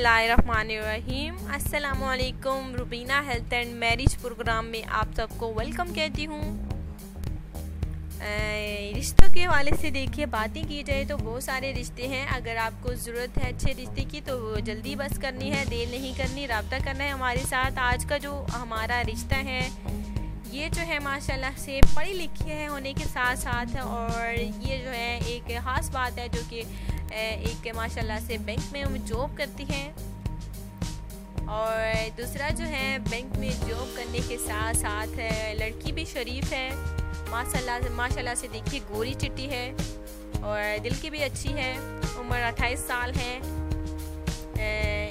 बिस्मिल्लाहिर्रहमानिर्रहीम। अस्सलामुअलैकुम। Rubina health and marriage programme में आप सबको वेलकम कहती हूँ। रिश्तों के हवाले से देखिए, बातें की जाए तो बहुत सारे रिश्ते हैं। अगर आपको ज़रूरत है अच्छे रिश्ते की तो जल्दी बस करनी है, देर नहीं करनी, रब्ता करना है हमारे साथ। आज का जो हमारा रिश्ता है ये जो है माशाल्लाह से पढ़ी लिखी है होने के साथ साथ, और ये जो है एक ख़ास बात है जो कि एक माशाल्लाह से बैंक में जॉब करती हैं, और दूसरा जो है बैंक में जॉब करने के साथ साथ लड़की भी शरीफ है माशाल्लाह से। देखिए गोरी चिट्टी है और दिल की भी अच्छी है। उम्र 28 साल है।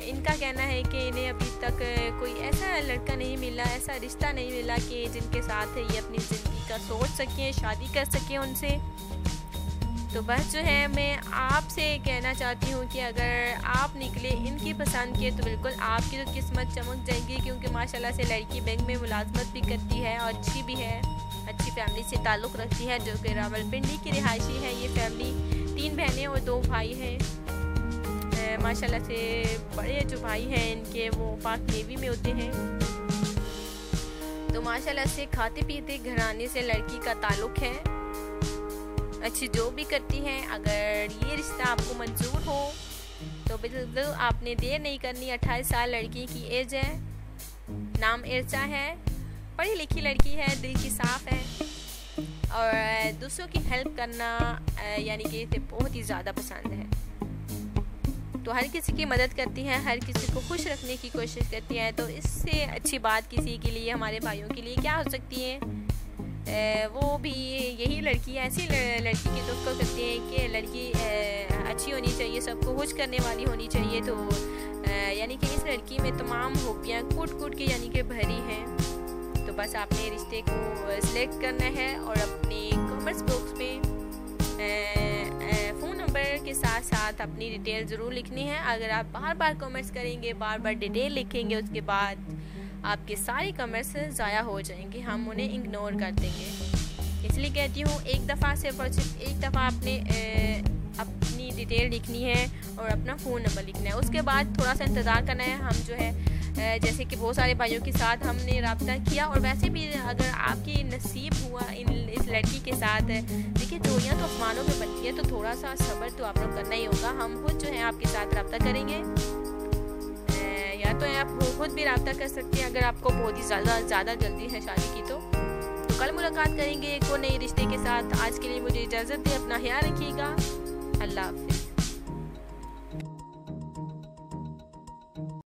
इनका कहना है कि इन्हें अभी तक कोई ऐसा लड़का नहीं मिला, ऐसा रिश्ता नहीं मिला कि जिनके साथ ये अपनी ज़िंदगी का सोच सकें, शादी कर सकें उनसे। तो बस जो है मैं आपसे कहना चाहती हूँ कि अगर आप निकले इनकी पसंद के तो बिल्कुल आपकी तो किस्मत चमक जाएगी, क्योंकि माशाल्लाह से लड़की बैंक में मुलाजमत भी करती है और अच्छी भी है, अच्छी फैमिली से ताल्लुक़ रखती है जो कि रावलपिंडी की रिहायशी है। ये फैमिली 3 बहनें और 2 भाई हैं। माशाल्लाह से बड़े जो भाई हैं इनके वो पाक नेवी में होते हैं। तो माशाल्लाह से खाते पीते घराने से लड़की का ताल्लुक़ है, अच्छी जॉब भी करती हैं। अगर ये रिश्ता आपको मंजूर हो तो बिल्कुल आपने देर नहीं करनी। 28 साल लड़की की एज है, नाम इर्चा है, पढ़ी लिखी लड़की है, दिल की साफ़ है और दूसरों की हेल्प करना यानी कि इसे बहुत ही ज़्यादा पसंद है। तो हर किसी की मदद करती हैं, हर किसी को खुश रखने की कोशिश करती हैं। तो इससे अच्छी बात किसी के लिए, हमारे भाइयों के लिए क्या हो सकती है। वो भी यही लड़की, ऐसी लड़की की तवक्को करती है कि लड़की अच्छी होनी चाहिए, सबको खुश करने वाली होनी चाहिए। तो यानी कि इस लड़की में तमाम खूबियाँ कूट कूट के यानी कि भरी हैं। तो बस आपने रिश्ते को सिलेक्ट करना है और अपने कमेंट्स बॉक्स में फ़ोन नंबर के साथ साथ अपनी डिटेल ज़रूर लिखनी है। अगर आप बार बार कमेंट्स करेंगे, बार बार डिटेल लिखेंगे, उसके बाद आपके सारे कमेंट्स ज़ाया हो जाएंगे, हम उन्हें इग्नोर कर देंगे। इसलिए कहती हूँ एक दफ़ा सिर्फ और सिर्फ एक दफ़ा आपने अपनी डिटेल लिखनी है और अपना फ़ोन नंबर लिखना है। उसके बाद थोड़ा सा इंतज़ार करना है। हम जो है जैसे कि बहुत सारे भाइयों के साथ हमने रब्ता किया, और वैसे भी अगर आपकी नसीब हुआ इस लड़की के साथ, देखिए जोड़ियाँ तो आसमानों में बनती है, तो थोड़ा सा सब्र तो आप लोग करना ही होगा। हम खुद जो है आपके साथ रब्ता करेंगे, या तो आप खुद भी रब्ता कर सकते हैं अगर आपको बहुत ही ज़्यादा जल्दी है शादी की। तो कल मुलाकात करेंगे एक और नए रिश्ते के साथ। आज के लिए मुझे इजाज़त दें, अपना ख्याल रखिएगा। अल्लाह हाफ़िज़।